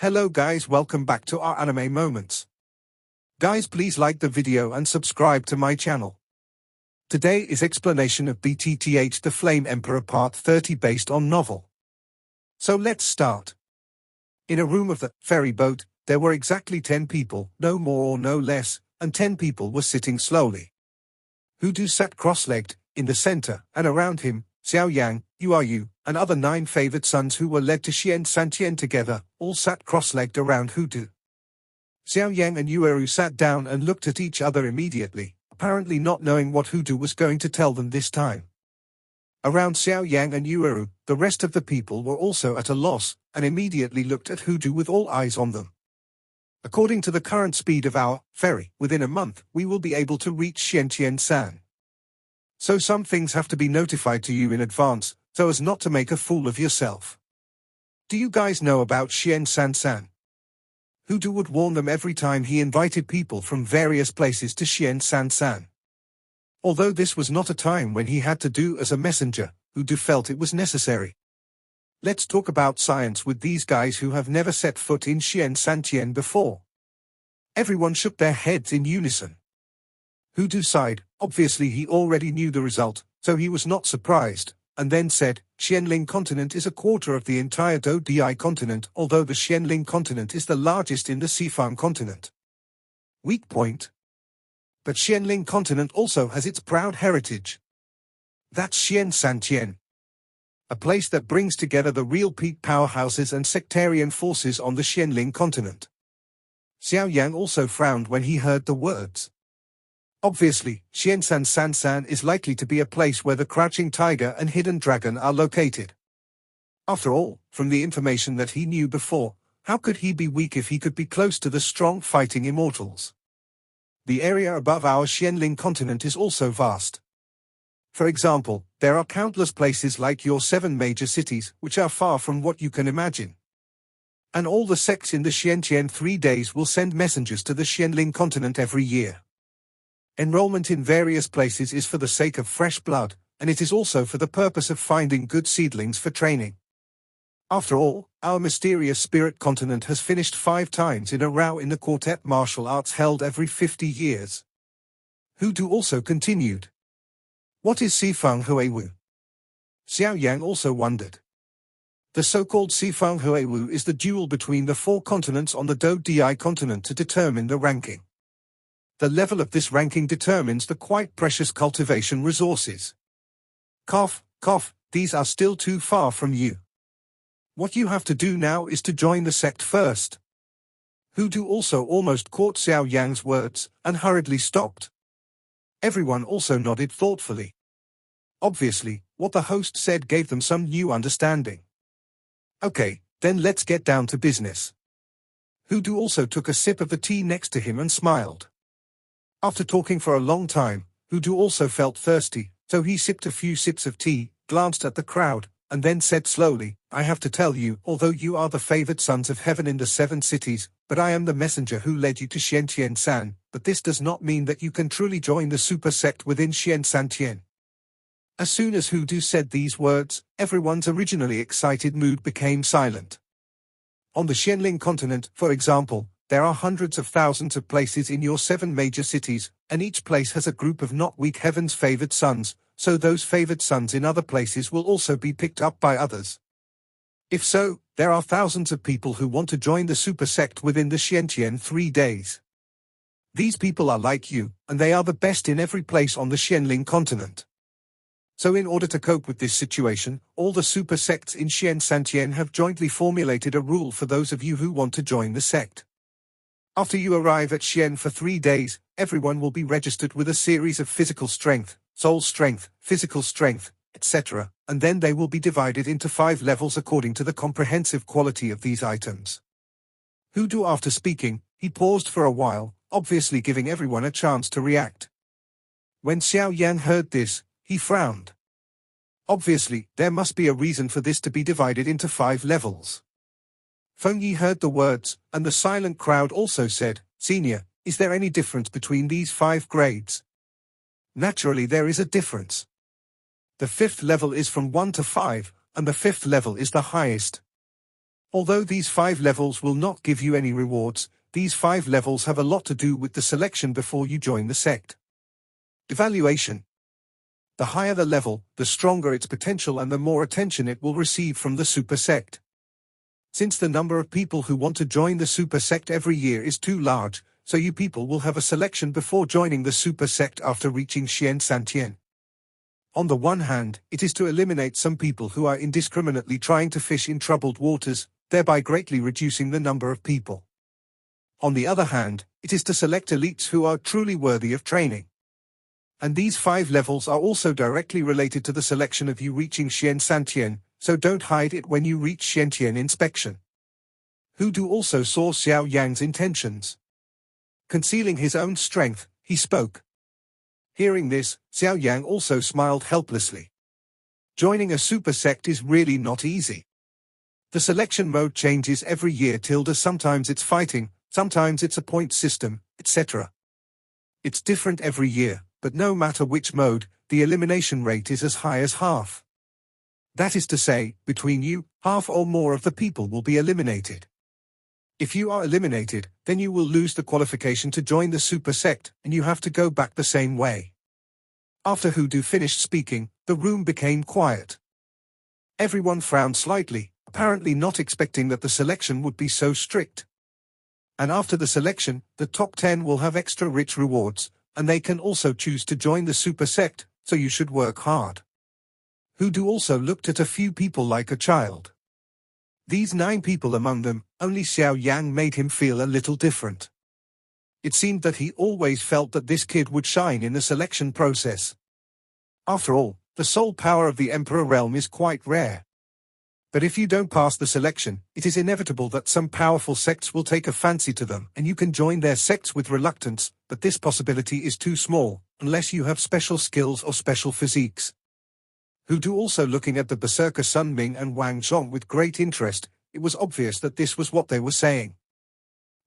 Hello guys, welcome back to our anime moments. Guys, please like the video and subscribe to my channel. Today is explanation of BTTH The Flame Emperor Part 30 based on novel. So let's start. In a room of the ferry boat, there were exactly 10 people, no more or no less, and 10 people were sitting slowly. Hudu sat cross-legged, in the center, and around him, Xiao Yan, Yu, and other 9 favored sons who were led to Xian Santian together, all sat cross-legged around Hudu. Xiao Yan and Yu sat down and looked at each other immediately, apparently not knowing what Hudu was going to tell them this time. Around Xiao Yan and Yu, the rest of the people were also at a loss, and immediately looked at Hudu with all eyes on them. According to the current speed of our ferry, within a month, we will be able to reach Xiantian-san. So some things have to be notified to you in advance, so as not to make a fool of yourself. Do you guys know about Xian-san-san? Hudu would warn them every time he invited people from various places to Xian-san-san. Although this was not a time when he had to do as a messenger, Hudu felt it was necessary. Let's talk about science with these guys who have never set foot in Xian-Santian before. Everyone shook their heads in unison. Hudu sighed. Obviously he already knew the result, so he was not surprised, and then said, Xianling continent is a quarter of the entire Do-Di continent, although the Xianling continent is the largest in the Sifang continent. Weak point. But Xianling continent also has its proud heritage. That's Xian-Santian. A place that brings together the real peak powerhouses and sectarian forces on the Xianling continent. Xiao Yan also frowned when he heard the words. Obviously, Xian-San-San is likely to be a place where the Crouching Tiger and Hidden Dragon are located. After all, from the information that he knew before, how could he be weak if he could be close to the strong fighting immortals? The area above our Xianling continent is also vast. For example, there are countless places like your 7 major cities, which are far from what you can imagine. And all the sects in the Xiantian 3 days will send messengers to the Xianling continent every year. Enrollment in various places is for the sake of fresh blood, and it is also for the purpose of finding good seedlings for training. After all, our mysterious spirit continent has finished 5 times in a row in the quartet martial arts held every 50 years. Hudu also continued. What is Sifang Huewu? Xiao Yang also wondered. The so-called Sifang Huewu is the duel between the 4 continents on the Do-Di continent to determine the ranking. The level of this ranking determines the quite precious cultivation resources. Cough, cough, these are still too far from you. What you have to do now is to join the sect first. Hudu also almost caught Xiao Yang's words, and hurriedly stopped. Everyone also nodded thoughtfully. Obviously, what the host said gave them some new understanding. Okay, then let's get down to business. Hudu also took a sip of the tea next to him and smiled. After talking for a long time, Hudu also felt thirsty, so he sipped a few sips of tea, glanced at the crowd, and then said slowly, I have to tell you, although you are the favored sons of heaven in the 7 cities, but I am the messenger who led you to Xiantian-san, but this does not mean that you can truly join the super sect within Xian-Santian. As soon as Hudu said these words, everyone's originally excited mood became silent. On the Xianling continent, for example, there are hundreds of thousands of places in your 7 major cities, and each place has a group of not weak heaven's favored sons, so those favored sons in other places will also be picked up by others. If so, there are thousands of people who want to join the super sect within the Xiantian 3 days. These people are like you, and they are the best in every place on the Xianling continent. So in order to cope with this situation, all the super sects in Xian-Santian have jointly formulated a rule for those of you who want to join the sect. After you arrive at Xian for 3 days, everyone will be registered with a series of physical strength, soul strength, physical strength, etc., and then they will be divided into 5 levels according to the comprehensive quality of these items. Hudu, after speaking, he paused for a while, obviously giving everyone a chance to react. When Xiao Yan heard this, he frowned. Obviously, there must be a reason for this to be divided into 5 levels. Feng Yi heard the words, and the silent crowd also said, Senior, is there any difference between these 5 grades? Naturally there is a difference. The 5th level is from 1 to 5, and the 5th level is the highest. Although these 5 levels will not give you any rewards, these 5 levels have a lot to do with the selection before you join the sect. Evaluation. The higher the level, the stronger its potential and the more attention it will receive from the super sect. Since the number of people who want to join the super sect every year is too large, so you people will have a selection before joining the super sect after reaching Xian Santian. On the one hand, it is to eliminate some people who are indiscriminately trying to fish in troubled waters, thereby greatly reducing the number of people. On the other hand, it is to select elites who are truly worthy of training. And these 5 levels are also directly related to the selection of you reaching Xian Santian, so don't hide it when you reach Xiantian inspection. Hudu also saw Xiao Yan's intentions. Concealing his own strength, he spoke. Hearing this, Xiao Yan also smiled helplessly. Joining a super sect is really not easy. The selection mode changes every year sometimes it's fighting, sometimes it's a point system, etc. It's different every year, but no matter which mode, the elimination rate is as high as half. That is to say, between you, half or more of the people will be eliminated. If you are eliminated, then you will lose the qualification to join the super sect, and you have to go back the same way. After Hudu finished speaking, the room became quiet. Everyone frowned slightly, apparently not expecting that the selection would be so strict. And after the selection, the top 10 will have extra rich rewards, and they can also choose to join the super sect, so you should work hard. Hudu also looked at a few people like a child. These 9 people among them, only Xiao Yang made him feel a little different. It seemed that he always felt that this kid would shine in the selection process. After all, the soul power of the Emperor realm is quite rare. But if you don't pass the selection, it is inevitable that some powerful sects will take a fancy to them and you can join their sects with reluctance, but this possibility is too small, unless you have special skills or special physiques. Hudu also looking at the Berserker Sun Ming and Wang Zhong with great interest, it was obvious that this was what they were saying.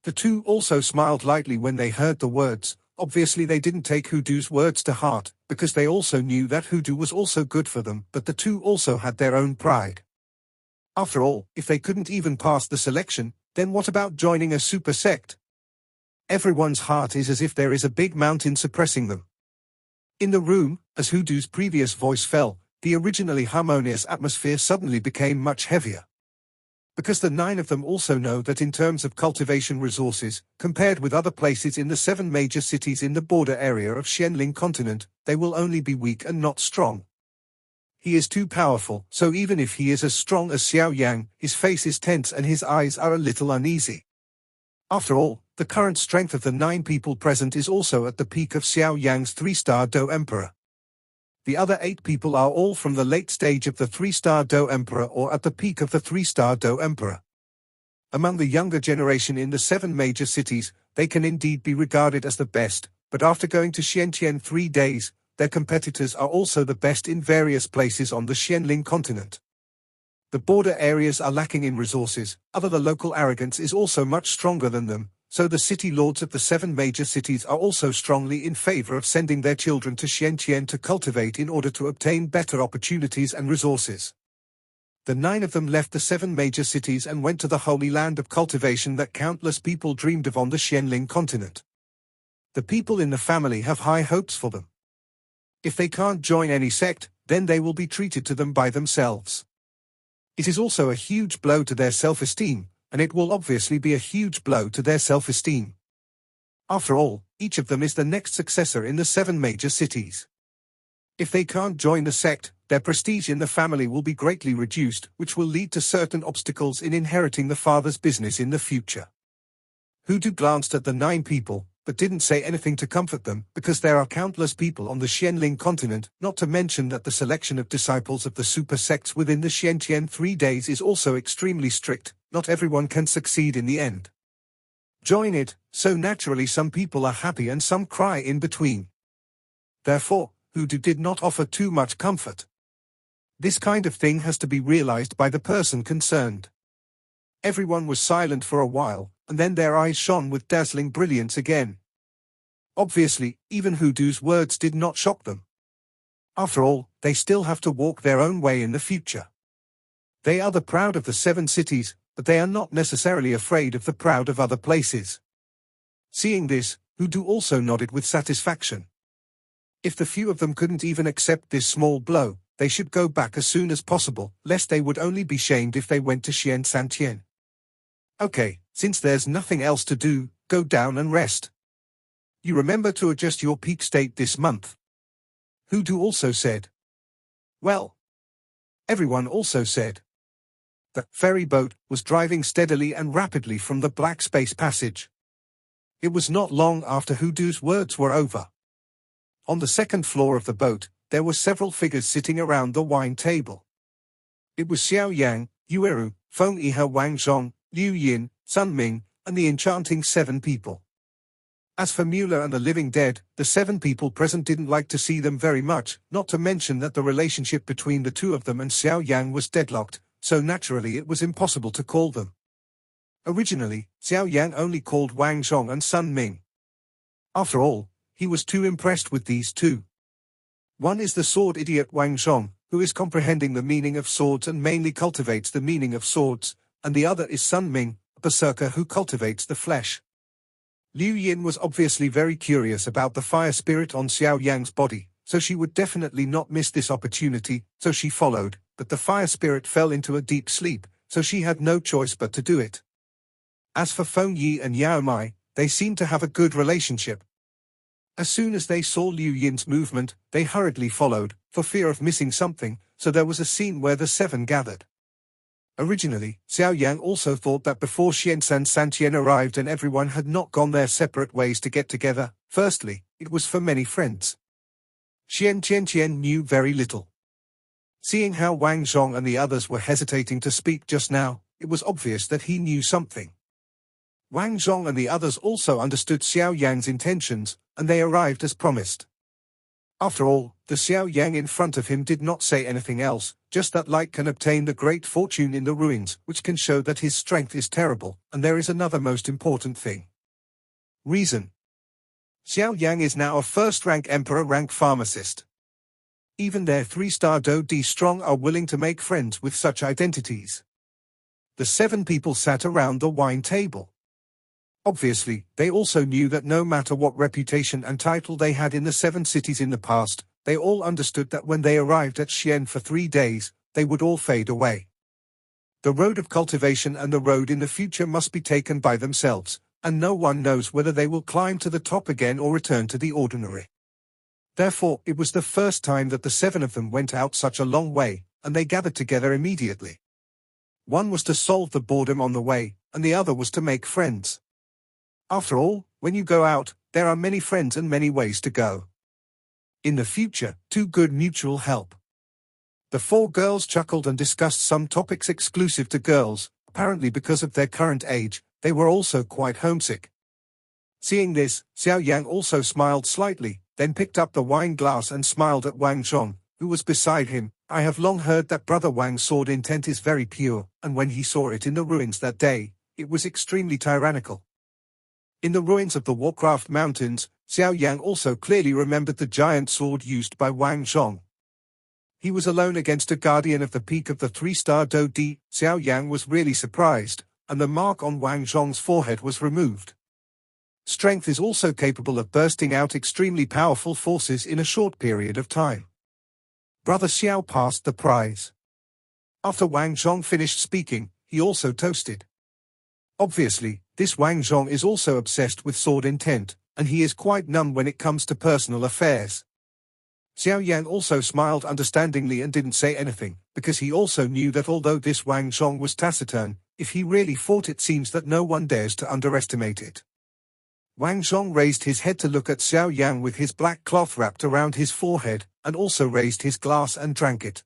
The two also smiled lightly when they heard the words. Obviously they didn't take Hudu's words to heart, because they also knew that Hudu was also good for them, but the two also had their own pride. After all, if they couldn't even pass the selection, then what about joining a super sect? Everyone's heart is as if there is a big mountain suppressing them. In the room, as Hudu's previous voice fell, the originally harmonious atmosphere suddenly became much heavier. Because the 9 of them also know that in terms of cultivation resources, compared with other places in the 7 major cities in the border area of Xianling continent, they will only be weak and not strong. He is too powerful, so even if he is as strong as Xiao Yang, his face is tense and his eyes are a little uneasy. After all, the current strength of the 9 people present is also at the peak of Xiao Yang's 3-star Do Emperor. The other 8 people are all from the late stage of the 3-star Do Emperor or at the peak of the 3-star Do Emperor. Among the younger generation in the 7 major cities, they can indeed be regarded as the best, but after going to Xiantian 3 days, their competitors are also the best in various places on the Xianling continent. The border areas are lacking in resources, the local arrogance is also much stronger than them, so the city lords of the 7 major cities are also strongly in favor of sending their children to Xiantian to cultivate in order to obtain better opportunities and resources. The 9 of them left the 7 major cities and went to the holy land of cultivation that countless people dreamed of on the Xianling continent. The people in the family have high hopes for them. If they can't join any sect, then they will be treated to them by themselves. It is also a huge blow to their self-esteem, and it will obviously be a huge blow to their self-esteem. After all, each of them is the next successor in the 7 major cities. If they can't join the sect, their prestige in the family will be greatly reduced, which will lead to certain obstacles in inheriting the father's business in the future. Hudu glanced at the 9 people, but didn't say anything to comfort them, because there are countless people on the Xianling continent, not to mention that the selection of disciples of the super sects within the Xiantian 3 days is also extremely strict. Not everyone can succeed in the end. Join it, so naturally some people are happy and some cry in between. Therefore, Hudu did not offer too much comfort. This kind of thing has to be realized by the person concerned. Everyone was silent for a while, and then their eyes shone with dazzling brilliance again. Obviously, even Hudu's words did not shock them. After all, they still have to walk their own way in the future. They are the proud of the 7 cities, but they are not necessarily afraid of the proud of other places. Seeing this, Hudu also nodded with satisfaction. If the few of them couldn't even accept this small blow, they should go back as soon as possible, lest they would only be shamed if they went to Xian Santian. Okay, since there's nothing else to do, go down and rest. You remember to adjust your peak state this month. Hudu also said. Well. Everyone also said. The ferry boat was driving steadily and rapidly from the black space passage. It was not long after Hudu's words were over. On the second floor of the boat, there were several figures sitting around the wine table. It was Xiao Yan, Yueru, Feng Yihe, Wang Zhong, Liu Yin, Sun Ming, and the enchanting 7 people. As for Mueller and the living dead, the 7 people present didn't like to see them very much, not to mention that the relationship between the 2 of them and Xiao Yang was deadlocked, so naturally it was impossible to call them. Originally, Xiao Yang only called Wang Zhong and Sun Ming. After all, he was too impressed with these 2. One is the sword idiot Wang Zhong, who is comprehending the meaning of swords and mainly cultivates the meaning of swords, and the other is Sun Ming, a berserker who cultivates the flesh. Liu Yin was obviously very curious about the fire spirit on Xiao Yang's body, so she would definitely not miss this opportunity, so she followed, but the fire spirit fell into a deep sleep, so she had no choice but to do it. As for Feng Yi and Yao Mai, they seemed to have a good relationship. As soon as they saw Liu Yin's movement, they hurriedly followed, for fear of missing something, so there was a scene where the 7 gathered. Originally, Xiao Yang also thought that before Xiansan Santian arrived and everyone had not gone their separate ways to get together, firstly, it was for many friends. Xian Qianqian knew very little. Seeing how Wang Zhong and the others were hesitating to speak just now, it was obvious that he knew something. Wang Zhong and the others also understood Xiao Yang's intentions, and they arrived as promised. After all, the Xiao Yang in front of him did not say anything else, just that light can obtain the great fortune in the ruins, which can show that his strength is terrible, and there is another most important thing. Reason. Xiao Yang is now a first-rank emperor-rank pharmacist. Even their 3-star Do-D strong are willing to make friends with such identities. The 7 people sat around the wine table. Obviously, they also knew that no matter what reputation and title they had in the 7 cities in the past, they all understood that when they arrived at Xian for 3 days, they would all fade away. The road of cultivation and the road in the future must be taken by themselves, and no one knows whether they will climb to the top again or return to the ordinary. Therefore, it was the first time that the 7 of them went out such a long way, and they gathered together immediately. One was to solve the boredom on the way, and the other was to make friends. After all, when you go out, there are many friends and many ways to go. In the future, 2 good mutual help. The 4 girls chuckled and discussed some topics exclusive to girls. Apparently because of their current age, they were also quite homesick. Seeing this, Xiao Yang also smiled slightly, then picked up the wine glass and smiled at Wang Zhong, who was beside him. I have long heard that Brother Wang's sword intent is very pure, and when he saw it in the ruins that day, it was extremely tyrannical. In the ruins of the Warcraft Mountains, Xiao Yang also clearly remembered the giant sword used by Wang Zhong. He was alone against a guardian of the peak of the 3-star Do-D. Xiao Yang was really surprised, and the mark on Wang Zhong's forehead was removed. Strength is also capable of bursting out extremely powerful forces in a short period of time. Brother Xiao passed the prize. After Wang Zhong finished speaking, he also toasted. Obviously, this Wang Zhong is also obsessed with sword intent, and he is quite numb when it comes to personal affairs. Xiao Yan also smiled understandingly and didn't say anything, because he also knew that although this Wang Zhong was taciturn, if he really fought it seems that no one dares to underestimate it. Wang Zhong raised his head to look at Xiao Yang with his black cloth wrapped around his forehead, and also raised his glass and drank it.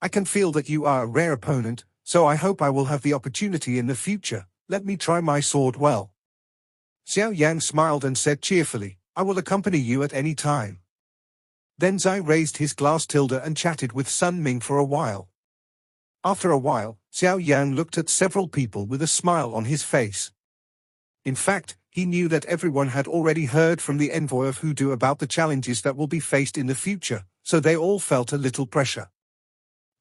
I can feel that you are a rare opponent, so I hope I will have the opportunity in the future. Let me try my sword well. Xiao Yang smiled and said cheerfully, I will accompany you at any time. Then Zai raised his glass tilde and chatted with Sun Ming for a while. After a while, Xiao Yang looked at several people with a smile on his face. In fact, he knew that everyone had already heard from the envoy of Hudu about the challenges that will be faced in the future, so they all felt a little pressure.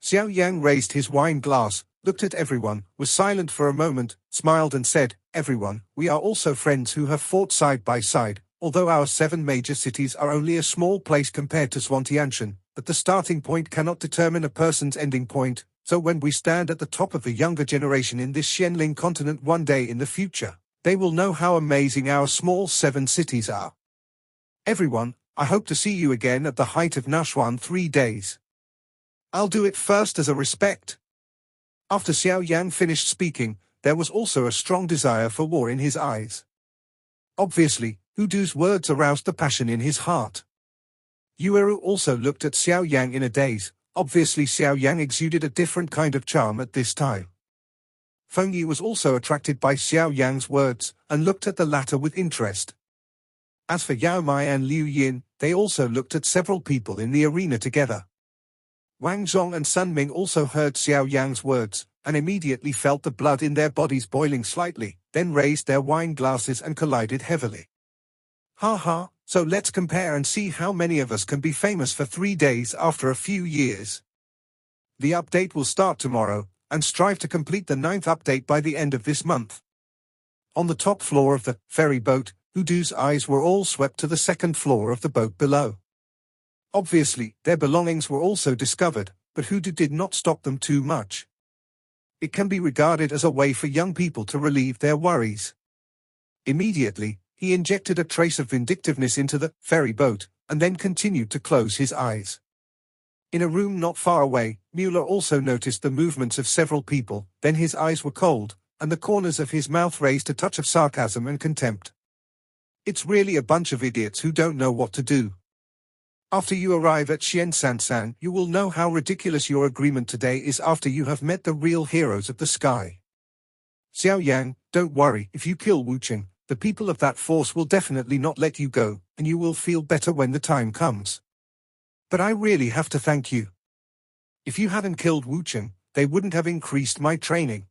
Xiao Yang raised his wine glass, looked at everyone, was silent for a moment, smiled and said, "Everyone, we are also friends who have fought side by side, although our 7 major cities are only a small place compared to Swantianshan, but the starting point cannot determine a person's ending point, so when we stand at the top of the younger generation in this Xianling continent one day in the future, they will know how amazing our small 7 cities are. Everyone, I hope to see you again at the height of Nashuan 3 days. I'll do it first as a respect." After Xiao Yan finished speaking, there was also a strong desire for war in his eyes. Obviously, Hudu's words aroused the passion in his heart. Yueru also looked at Xiao Yang in a daze. Obviously Xiao Yang exuded a different kind of charm at this time. Feng Yi was also attracted by Xiao Yang's words, and looked at the latter with interest. As for Yao Mai and Liu Yin, they also looked at several people in the arena together. Wang Zhong and Sun Ming also heard Xiao Yang's words, and immediately felt the blood in their bodies boiling slightly, then raised their wine glasses and collided heavily. "Ha ha, so let's compare and see how many of us can be famous for 3 days after a few years. The update will start tomorrow, and strive to complete the 9th update by the end of this month." On the top floor of the ferry boat, Hudu's eyes were all swept to the 2nd floor of the boat below. Obviously, their belongings were also discovered, but Hudu did not stop them too much. It can be regarded as a way for young people to relieve their worries. Immediately, he injected a trace of vindictiveness into the ferry boat, and then continued to close his eyes. In a room not far away, Mueller also noticed the movements of several people, then his eyes were cold, and the corners of his mouth raised a touch of sarcasm and contempt. "It's really a bunch of idiots who don't know what to do. After you arrive at Xiansansan, you will know how ridiculous your agreement today is after you have met the real heroes of the sky. Xiao Yang, don't worry, if you kill Wucheng, the people of that force will definitely not let you go, and you will feel better when the time comes. But I really have to thank you. If you hadn't killed Wucheng, they wouldn't have increased my training."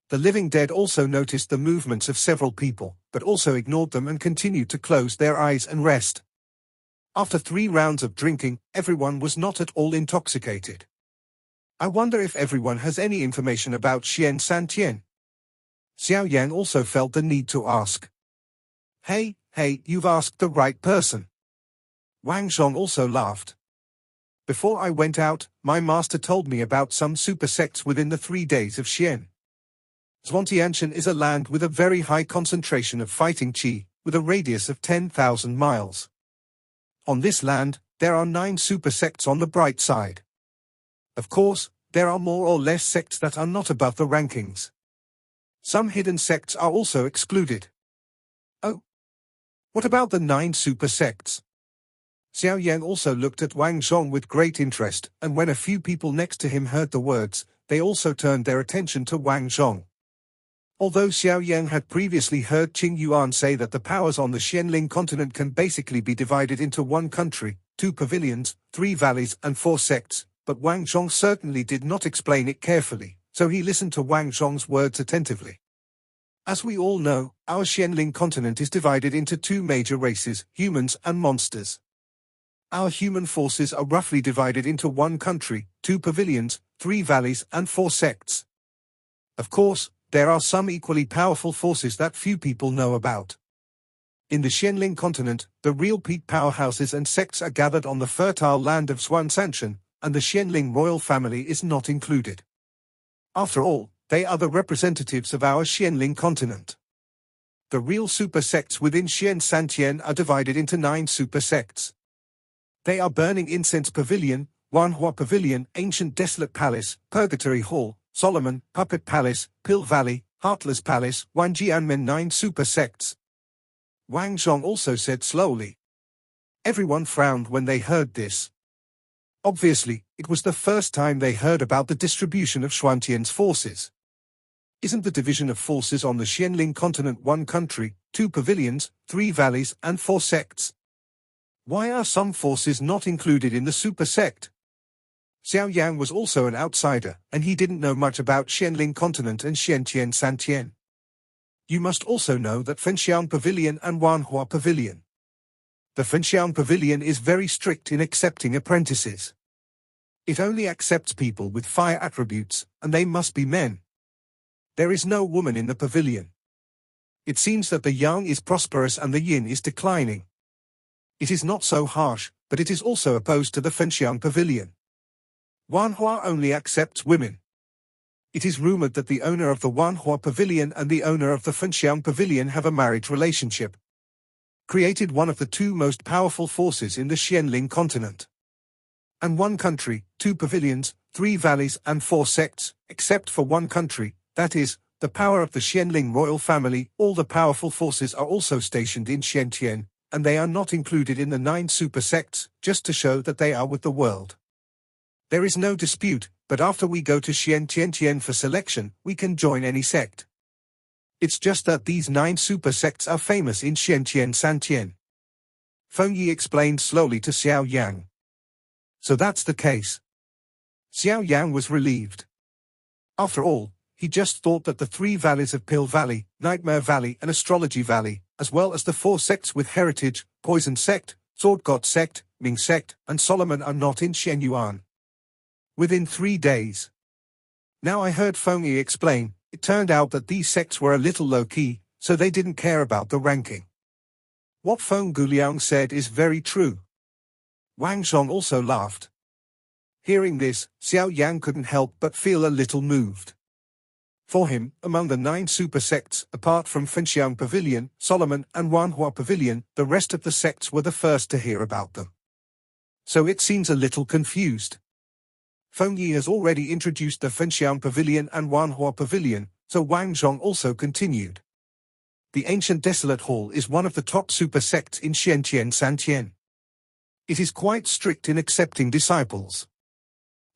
The living dead also noticed the movements of several people, but also ignored them and continued to close their eyes and rest. After 3 rounds of drinking, everyone was not at all intoxicated. "I wonder if everyone has any information about Xian Santian?" Xiao Yang also felt the need to ask. Hey, you've asked the right person." Wang Zhong also laughed. "Before I went out, my master told me about some super sects within the 3 days of Xian. Zhuangtianshan is a land with a very high concentration of fighting qi, with a radius of 10,000 miles. On this land, there are 9 super sects on the bright side. Of course, there are more or less sects that are not above the rankings. Some hidden sects are also excluded." "Oh? What about the 9 super sects?" Xiao Yang also looked at Wang Zhong with great interest, and when a few people next to him heard the words, they also turned their attention to Wang Zhong. Although Xiao Yang had previously heard Qing Yuan say that the powers on the Xianling continent can basically be divided into 1 country, 2 pavilions, 3 valleys and 4 sects, but Wang Zhong certainly did not explain it carefully, so he listened to Wang Zhong's words attentively. As we all know, our Xianling continent is divided into 2 major races, humans and monsters. Our human forces are roughly divided into 1 country, 2 pavilions, 3 valleys and 4 sects. Of course, there are some equally powerful forces that few people know about. In the Xianling continent, the real peak powerhouses and sects are gathered on the fertile land of Zhuangtianshan, and the Xianling royal family is not included. After all, they are the representatives of our Xianling continent. The real super sects within Xian Santian are divided into 9 super sects. They are Burning Incense Pavilion, Wanhua Pavilion, Ancient Desolate Palace, Purgatory Hall, Solomon, Puppet Palace, Pill Valley, Heartless Palace, Wanjianmen 9 super sects. Wang Zhong also said slowly. Everyone frowned when they heard this. Obviously, it was the first time they heard about the distribution of Xuantian's forces. Isn't the division of forces on the Xianling continent 1 country, 2 pavilions, 3 valleys and 4 sects? Why are some forces not included in the super sect? Xiao Yang was also an outsider, and he didn't know much about Xianling continent and Xiantian Santian. You must also know that Fenxian Pavilion and Wanhua Pavilion. The Fenxian Pavilion is very strict in accepting apprentices. It only accepts people with fire attributes, and they must be men. There is no woman in the pavilion. It seems that the yang is prosperous and the yin is declining. It is not so harsh, but it is also opposed to the Fenxiang pavilion. Wanhua only accepts women. It is rumored that the owner of the Wanhua pavilion and the owner of the Fenxiang pavilion have a marriage relationship. Created one of the two most powerful forces in the Xianling continent. And one country, two pavilions, 3 valleys and 4 sects, except for one country, that is, the power of the Xianling royal family. All the powerful forces are also stationed in Xiantian, and they are not included in the 9 super sects, just to show that they are with the world. There is no dispute, but after we go to Xiantian for selection, we can join any sect. It's just that these 9 super sects are famous in Xiantian Santian. Feng Yi explained slowly to Xiao Yang. So that's the case. Xiao Yang was relieved. After all, he just thought that the 3 valleys of Pill Valley, Nightmare Valley and Astrology Valley, as well as the 4 sects with heritage, Poison Sect, Sword God Sect, Ming Sect, and Solomon are not in Shenyuan. Within 3 days. Now I heard Feng Yi explain, it turned out that these sects were a little low-key, so they didn't care about the ranking. What Feng Guliang said is very true. Wang Zhong also laughed. Hearing this, Xiao Yang couldn't help but feel a little moved. For him, among the 9 super sects, apart from Fenxiang Pavilion, Solomon and Wanhua Pavilion, the rest of the sects were the first to hear about them. So it seems a little confused. Feng Yi has already introduced the Fenxiang Pavilion and Wanhua Pavilion, so Wang Zhong also continued. The Ancient Desolate Hall is one of the top super sects in Xiantian Santian. It is quite strict in accepting disciples.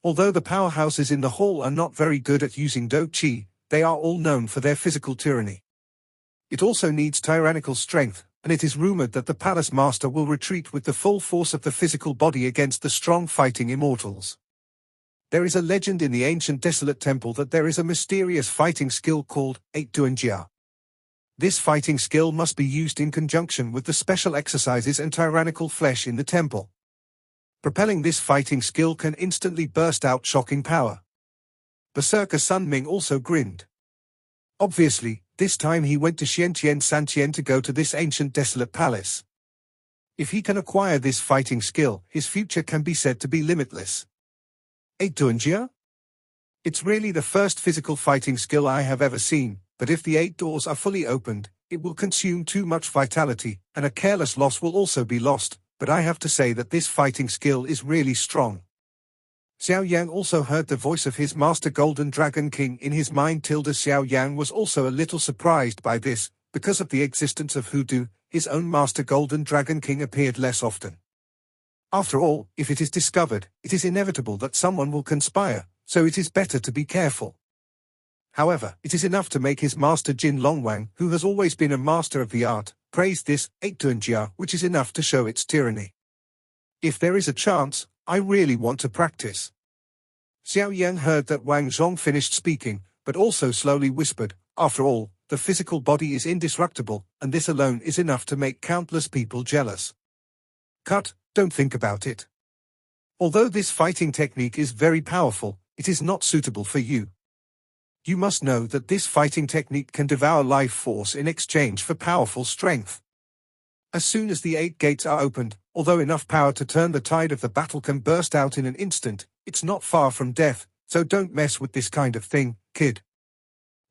Although the powerhouses in the hall are not very good at using Do Qi, they are all known for their physical tyranny. It also needs tyrannical strength, and it is rumored that the palace master will retreat with the full force of the physical body against the strong fighting immortals. There is a legend in the ancient desolate temple that there is a mysterious fighting skill called 8 Duanjia. This fighting skill must be used in conjunction with the special exercises and tyrannical flesh in the temple. Propelling this fighting skill can instantly burst out shocking power. Berserker Sun Ming also grinned. Obviously, this time he went to Xiantian Santian to go to this ancient desolate palace. If he can acquire this fighting skill, his future can be said to be limitless. 8 Duanjia? It's really the first physical fighting skill I have ever seen, but if the 8 doors are fully opened, it will consume too much vitality, and a careless loss will also be lost, but I have to say that this fighting skill is really strong. Xiao Yang also heard the voice of his master Golden Dragon King in his mind. Xiao Yang was also a little surprised by this, because of the existence of Hoodoo, his own master Golden Dragon King appeared less often. After all, if it is discovered, it is inevitable that someone will conspire, so it is better to be careful. However, it is enough to make his master Jin Longwang, who has always been a master of the art, praise this 8 Duanjia, which is enough to show its tyranny. If there is a chance, I really want to practice. Xiao Yang heard that Wang Zhong finished speaking, but also slowly whispered, after all, the physical body is indestructible, and this alone is enough to make countless people jealous. Cut, don't think about it. Although this fighting technique is very powerful, it is not suitable for you. You must know that this fighting technique can devour life force in exchange for powerful strength. As soon as the 8 gates are opened, although enough power to turn the tide of the battle can burst out in an instant, it's not far from death, so don't mess with this kind of thing, kid.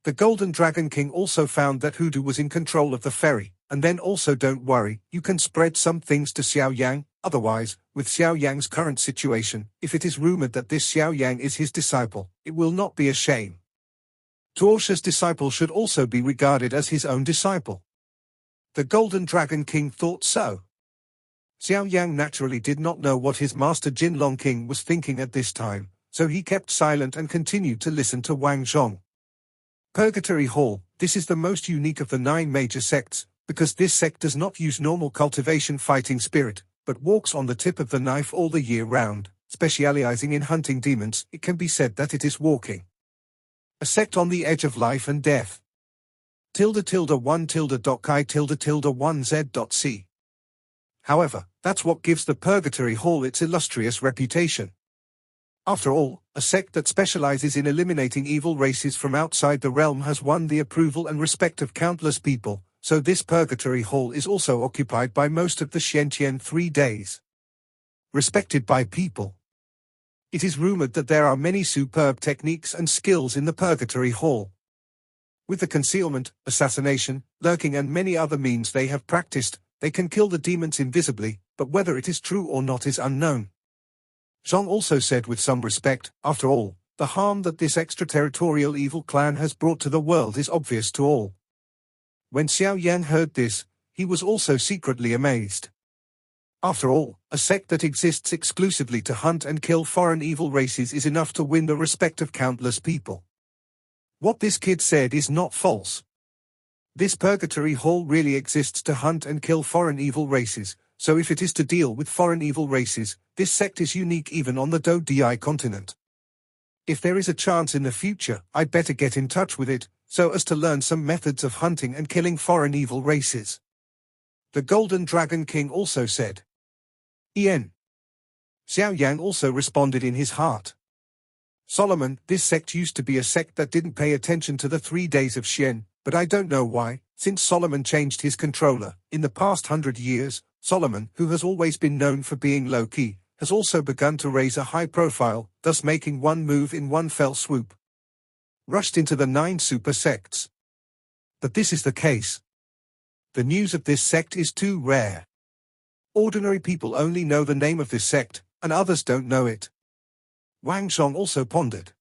The Golden Dragon King also found that Hoodoo was in control of the ferry, and then also don't worry, you can spread some things to Xiao Yang. Otherwise, with Xiao Yang's current situation, if it is rumored that this Xiao Yang is his disciple, it will not be a shame. Tuosha's disciple should also be regarded as his own disciple. The Golden Dragon King thought so. Xiao Yang naturally did not know what his master Jin Long King was thinking at this time, so he kept silent and continued to listen to Wang Zhong. Purgatory Hall, this is the most unique of the 9 major sects, because this sect does not use normal cultivation fighting spirit, but walks on the tip of the knife all the year round, specializing in hunting demons. It can be said that it is walking. A sect on the edge of life and death. ~1.chi.1z.c. However, that's what gives the Purgatory Hall its illustrious reputation. After all, a sect that specializes in eliminating evil races from outside the realm has won the approval and respect of countless people, so this purgatory hall is also occupied by most of the Xiantian 3 days. Respected by people. It is rumored that there are many superb techniques and skills in the purgatory hall. With the concealment, assassination, lurking and many other means they have practiced, they can kill the demons invisibly, but whether it is true or not is unknown. Zhang also said with some respect, after all, the harm that this extraterritorial evil clan has brought to the world is obvious to all. When Xiao Yan heard this, he was also secretly amazed. After all, a sect that exists exclusively to hunt and kill foreign evil races is enough to win the respect of countless people. What this kid said is not false. This purgatory hall really exists to hunt and kill foreign evil races, so if it is to deal with foreign evil races, this sect is unique even on the Dodi continent. If there is a chance in the future, I'd better get in touch with it, so as to learn some methods of hunting and killing foreign evil races. The Golden Dragon King also said. Ian. Xiao Yan also responded in his heart. Solomon, this sect used to be a sect that didn't pay attention to the 3 days of Xian, but I don't know why, since Solomon changed his controller. In the past 100 years, Solomon, who has always been known for being low-key, has also begun to raise a high profile, thus making one move in one fell swoop. Rushed into the 9 super sects. But this is the case. The news of this sect is too rare. Ordinary people only know the name of this sect, and others don't know it. Wang Zhong also pondered.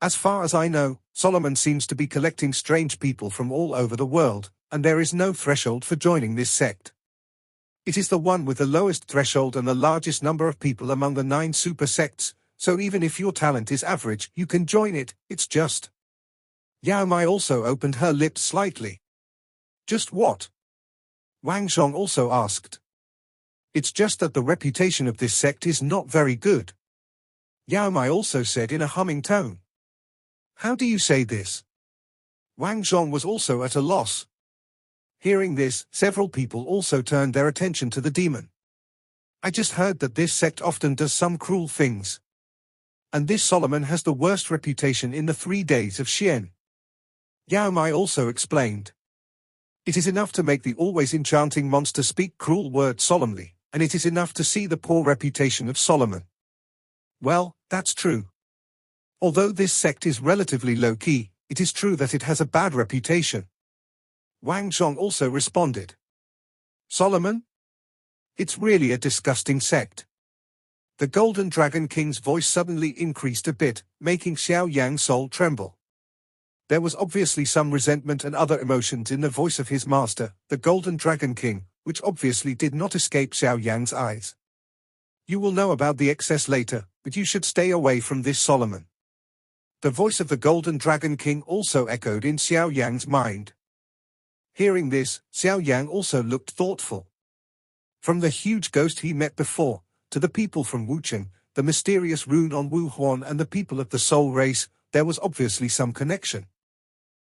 As far as I know, Solomon seems to be collecting strange people from all over the world, and there is no threshold for joining this sect. It is the one with the lowest threshold and the largest number of people among the 9 super sects, so even if your talent is average, you can join it, it's just. Yao Mai also opened her lips slightly. Just what? Wang Zhong also asked. It's just that the reputation of this sect is not very good. Yao Mai also said in a humming tone. How do you say this? Wang Zhong was also at a loss. Hearing this, several people also turned their attention to the demon. I just heard that this sect often does some cruel things. And this Solomon has the worst reputation in the 3 days of Xian. Yao Mai also explained. It is enough to make the always enchanting monster speak cruel words solemnly, and it is enough to see the poor reputation of Solomon. Well, that's true. Although this sect is relatively low-key, it is true that it has a bad reputation. Wang Zhong also responded. Solomon? It's really a disgusting sect. The Golden Dragon King's voice suddenly increased a bit, making Xiao Yang's soul tremble. There was obviously some resentment and other emotions in the voice of his master, the Golden Dragon King, which obviously did not escape Xiao Yang's eyes. You will know about the excess later, but you should stay away from this Solomon. The voice of the Golden Dragon King also echoed in Xiao Yang's mind. Hearing this, Xiao Yang also looked thoughtful. From the huge ghost he met before, to the people from Wucheng, the mysterious rune on Wu Huan and the people of the soul race, there was obviously some connection.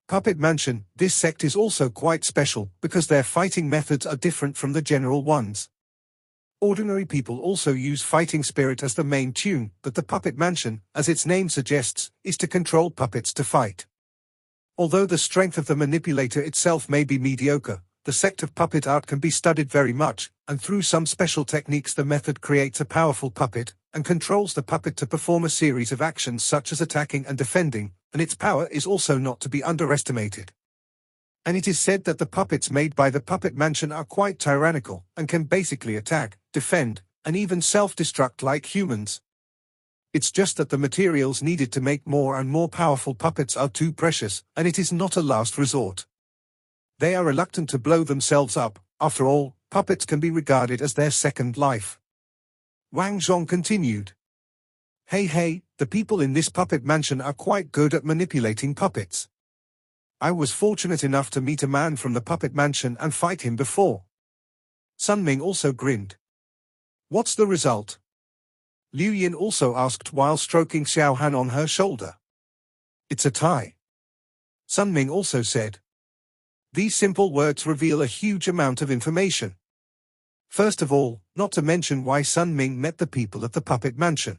Puppet Mansion, this sect is also quite special, because their fighting methods are different from the general ones. Ordinary people also use fighting spirit as the main tune, but the Puppet Mansion, as its name suggests, is to control puppets to fight. Although the strength of the manipulator itself may be mediocre, the sect of puppet art can be studied very much, and through some special techniques the method creates a powerful puppet, and controls the puppet to perform a series of actions such as attacking and defending, and its power is also not to be underestimated. And it is said that the puppets made by the Puppet Mansion are quite tyrannical, and can basically attack, defend, and even self-destruct like humans. It's just that the materials needed to make more and more powerful puppets are too precious, and it is not a last resort. They are reluctant to blow themselves up. After all, puppets can be regarded as their second life. Wang Zhong continued. Hey, the people in this Puppet Mansion are quite good at manipulating puppets. I was fortunate enough to meet a man from the Puppet Mansion and fight him before. Sun Ming also grinned. What's the result? Liu Yin also asked while stroking Xiao Han on her shoulder. It's a tie. Sun Ming also said. These simple words reveal a huge amount of information. First of all, not to mention why Sun Ming met the people at the Puppet Mansion.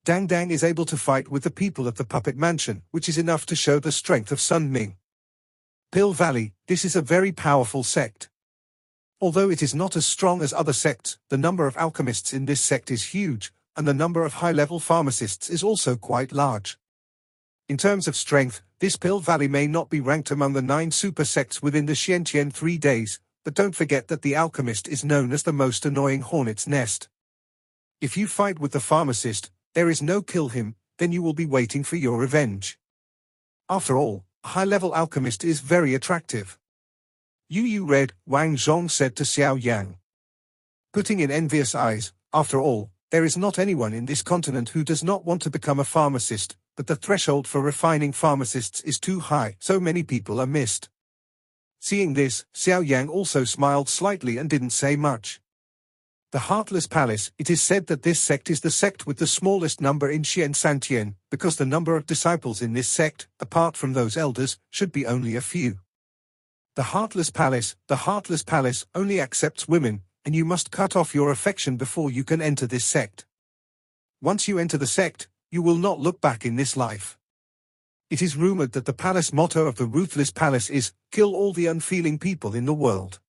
Dang Dang is able to fight with the people of the Puppet Mansion, which is enough to show the strength of Sun Ming. Pill Valley, this is a very powerful sect. Although it is not as strong as other sects, the number of alchemists in this sect is huge, and the number of high-level pharmacists is also quite large. In terms of strength, this Pill Valley may not be ranked among the 9 super sects within the Xiantian 3 days, but don't forget that the alchemist is known as the most annoying hornet's nest. If you fight with the pharmacist, there is no kill him, then you will be waiting for your revenge. After all, a high-level alchemist is very attractive. You read, Wang Zhong said to Xiao Yan. Putting in envious eyes, after all, there is not anyone in this continent who does not want to become a pharmacist, but the threshold for refining pharmacists is too high, so many people are missed. Seeing this, Xiao Yang also smiled slightly and didn't say much. The Heartless Palace, it is said that this sect is the sect with the smallest number in Xian Santian, because the number of disciples in this sect, apart from those elders, should be only a few. The Heartless Palace only accepts women, and you must cut off your affection before you can enter this sect. Once you enter the sect, you will not look back in this life. It is rumored that the palace motto of the Ruthless Palace is, kill all the unfeeling people in the world.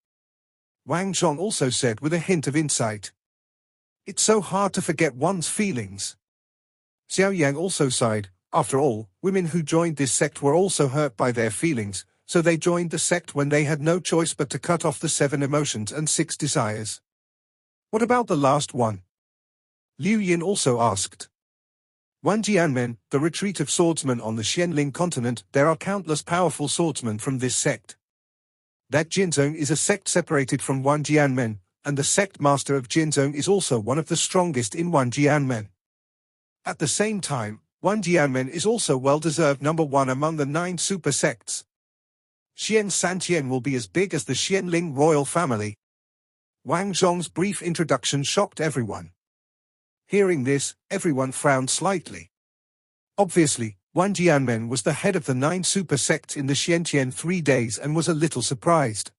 Wang Zhong also said with a hint of insight. It's so hard to forget one's feelings. Xiao Yang also sighed. After all, women who joined this sect were also hurt by their feelings, so they joined the sect when they had no choice but to cut off the 7 emotions and 6 desires. What about the last one? Liu Yin also asked. Wanjianmen, the retreat of swordsmen on the Xianling continent, there are countless powerful swordsmen from this sect. That Jinzong is a sect separated from Wanjianmen, and the sect master of Jinzong is also one of the strongest in Wanjianmen. At the same time, Wanjianmen is also well-deserved number 1 among the 9 super sects. Xian Santian will be as big as the Xianling royal family. Wang Zhong's brief introduction shocked everyone. Hearing this, everyone frowned slightly. Obviously, Wanjianmen was the head of the 9 super sects in the Xiantian 3 days and was a little surprised.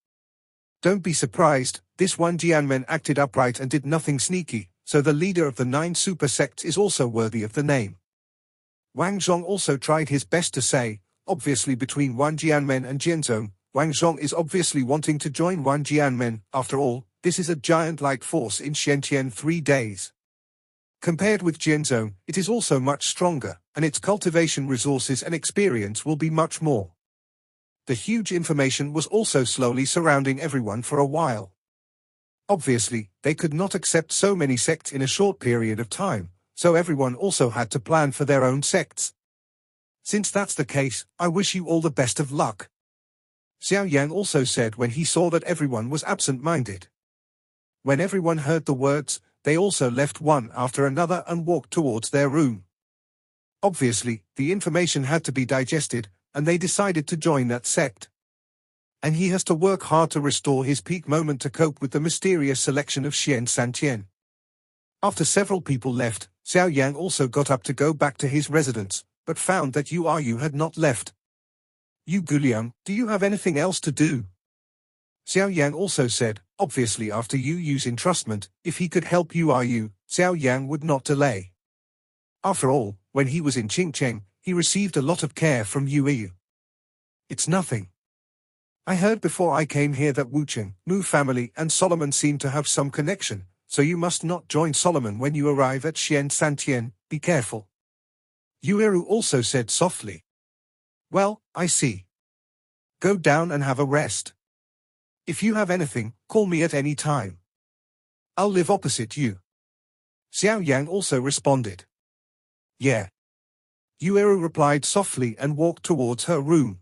Don't be surprised, this Wanjianmen acted upright and did nothing sneaky, so the leader of the 9 super sects is also worthy of the name. Wang Zhong also tried his best to say, obviously between Wanjianmen and Jinzong, Wang Zhong is obviously wanting to join Wanjianmen. After all, this is a giant-like force in Xiantian 3 days. Compared with Jinzong, it is also much stronger, and its cultivation resources and experience will be much more. The huge information was also slowly surrounding everyone for a while. Obviously, they could not accept so many sects in a short period of time, so everyone also had to plan for their own sects. Since that's the case, I wish you all the best of luck. Xiao Yang also said when he saw that everyone was absent-minded. When everyone heard the words, they also left one after another and walked towards their room. Obviously, the information had to be digested, and they decided to join that sect. And he has to work hard to restore his peak moment to cope with the mysterious selection of Xian Santian. After several people left, Xiao Yang also got up to go back to his residence, but found that Yu had not left. Yu Guliang, do you have anything else to do? Xiao Yang also said, obviously after Yu's entrustment, if he could help Yu, Xiao Yang would not delay. After all, when he was in Qingcheng, he received a lot of care from Yu. It's nothing. I heard before I came here that Wucheng, Mu family and Solomon seem to have some connection, so you must not join Solomon when you arrive at Xian Santian, be careful. Yu also said softly. Well, I see. Go down and have a rest. If you have anything, call me at any time. I'll live opposite you. Xiao Yang also responded. Yeah. Yu replied softly and walked towards her room.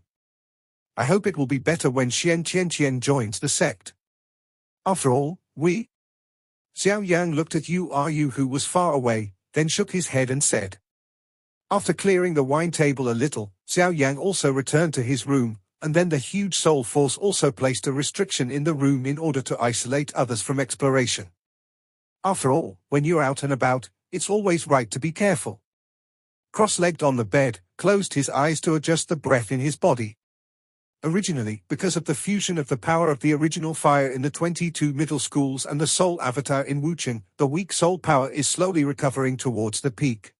I hope it will be better when Xian joins the sect. After all, we... Xiao Yang looked at Yu who was far away, then shook his head and said. After clearing the wine table a little, Xiao Yang also returned to his room, and then the huge soul force also placed a restriction in the room in order to isolate others from exploration. After all, when you're out and about, it's always right to be careful. Cross-legged on the bed, closed his eyes to adjust the breath in his body. Originally, because of the fusion of the power of the original fire in the 22 middle schools and the soul avatar in Wucheng, the weak soul power is slowly recovering towards the peak.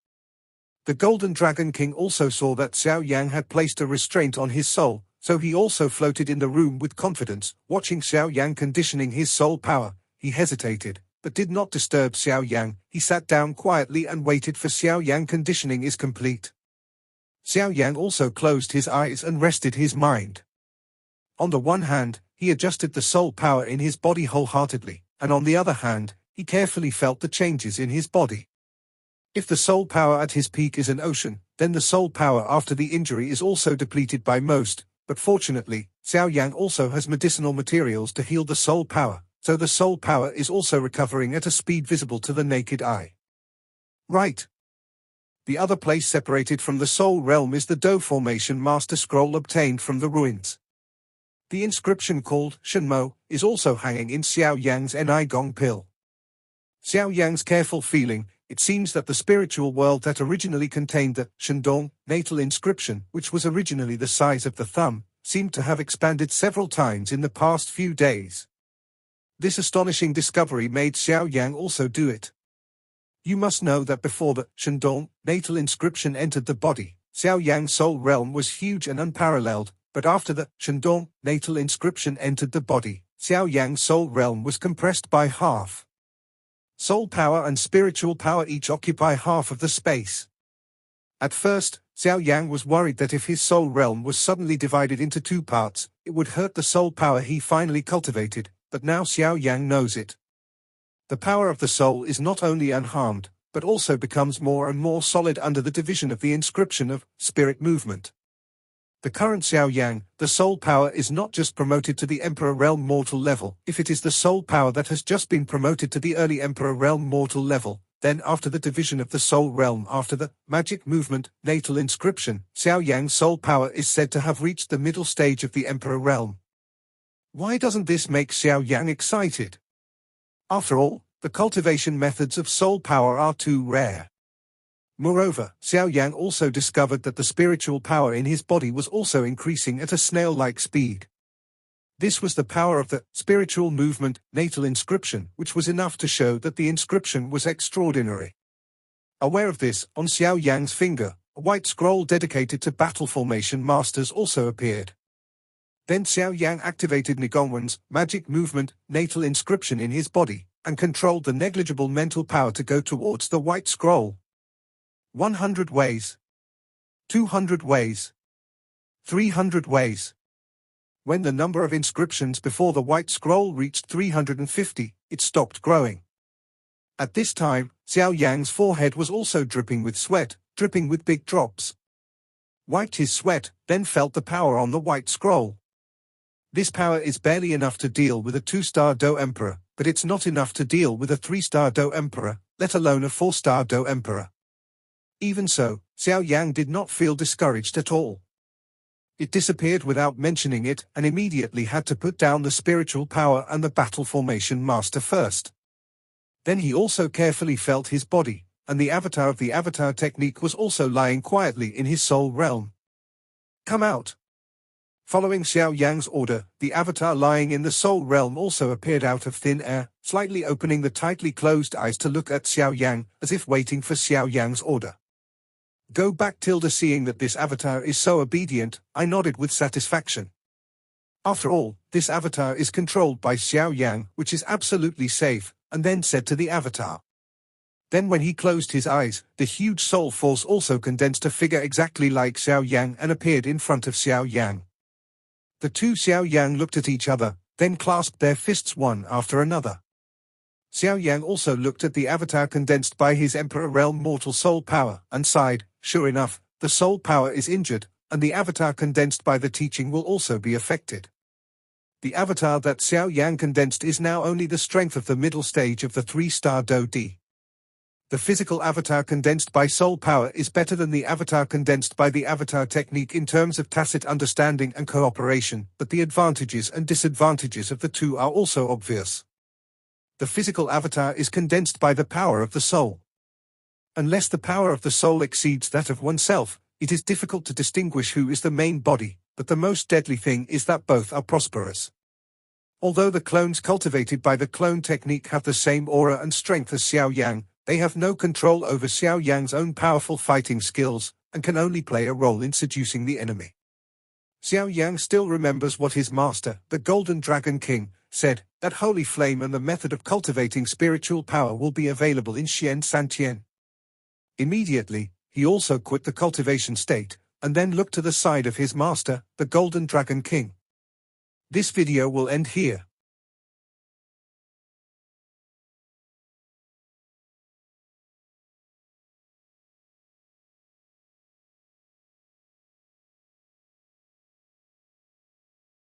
The Golden Dragon King also saw that Xiao Yang had placed a restraint on his soul, so he also floated in the room with confidence. Watching Xiao Yang conditioning his soul power, he hesitated, but did not disturb Xiao Yang. He sat down quietly and waited for Xiao Yang conditioning is complete. Xiao Yang also closed his eyes and rested his mind. On the one hand, he adjusted the soul power in his body wholeheartedly, and on the other hand, he carefully felt the changes in his body. If the soul power at his peak is an ocean, then the soul power after the injury is also depleted by most, but fortunately, Xiao Yang also has medicinal materials to heal the soul power, so the soul power is also recovering at a speed visible to the naked eye. Right. The other place separated from the soul realm is the Do Formation Master Scroll obtained from the ruins. The inscription called Shenmo is also hanging in Xiao Yang's Enigong pill. Xiao Yang's careful feeling, it seems that the spiritual world that originally contained the Shendong natal inscription, which was originally the size of the thumb, seemed to have expanded several times in the past few days. This astonishing discovery made Xiao Yang also do it. You must know that before the Shendong natal inscription entered the body, Xiao Yang's soul realm was huge and unparalleled, but after the Shendong natal inscription entered the body, Xiao Yang's soul realm was compressed by half. Soul power and spiritual power each occupy half of the space. At first, Xiao Yang was worried that if his soul realm was suddenly divided into two parts, it would hurt the soul power he finally cultivated, but now Xiao Yang knows it. The power of the soul is not only unharmed, but also becomes more and more solid under the division of the inscription of spirit movement. The current Xiao Yang, the soul power is not just promoted to the Emperor Realm mortal level. If it is the soul power that has just been promoted to the early Emperor Realm mortal level, then after the division of the soul realm after the magic movement natal inscription, Xiao Yang's soul power is said to have reached the middle stage of the Emperor Realm. Why doesn't this make Xiao Yang excited? After all, the cultivation methods of soul power are too rare. Moreover, Xiao Yang also discovered that the spiritual power in his body was also increasing at a snail-like speed. This was the power of the spiritual movement natal inscription, which was enough to show that the inscription was extraordinary. Aware of this, on Xiao Yang's finger, a white scroll dedicated to battle formation masters also appeared. Then Xiao Yang activated Nigongwen's magic movement natal inscription in his body, and controlled the negligible mental power to go towards the white scroll. 100 ways. 200 ways. 300 ways. When the number of inscriptions before the white scroll reached 350, it stopped growing. At this time, Xiao Yang's forehead was also dripping with sweat, dripping with big drops. Wiped his sweat, then felt the power on the white scroll. This power is barely enough to deal with a 2-star Do Emperor, but it's not enough to deal with a 3-star Do Emperor, let alone a 4-star Do Emperor. Even so, Xiao Yang did not feel discouraged at all. It disappeared without mentioning it and immediately had to put down the spiritual power and the battle formation master first. Then he also carefully felt his body, and the avatar of the avatar technique was also lying quietly in his soul realm. Come out. Following Xiao Yang's order, the avatar lying in the soul realm also appeared out of thin air, slightly opening the tightly closed eyes to look at Xiao Yang, as if waiting for Xiao Yang's order. Go back. Seeing that this avatar is so obedient, I nodded with satisfaction. After all, this avatar is controlled by Xiao Yang, which is absolutely safe, and then said to the avatar. Then when he closed his eyes, the huge soul force also condensed a figure exactly like Xiao Yang and appeared in front of Xiao Yang. The two Xiao Yang looked at each other, then clasped their fists one after another. Xiao Yang also looked at the avatar condensed by his Emperor Realm mortal soul power, and sighed. Sure enough, the soul power is injured, and the avatar condensed by the teaching will also be affected. The avatar that Xiao Yang condensed is now only the strength of the middle stage of the 3-star Do D. The physical avatar condensed by soul power is better than the avatar condensed by the avatar technique in terms of tacit understanding and cooperation, but the advantages and disadvantages of the two are also obvious. The physical avatar is condensed by the power of the soul. Unless the power of the soul exceeds that of oneself, it is difficult to distinguish who is the main body, but the most deadly thing is that both are prosperous. Although the clones cultivated by the clone technique have the same aura and strength as Xiao Yang, They have no control over Xiao Yan's own powerful fighting skills, and can only play a role in seducing the enemy. Xiao Yan still remembers what his master, the Golden Dragon King, said, that holy flame and the method of cultivating spiritual power will be available in Xian Santian. Immediately, he also quit the cultivation state, and then looked to the side of his master, the Golden Dragon King. This video will end here.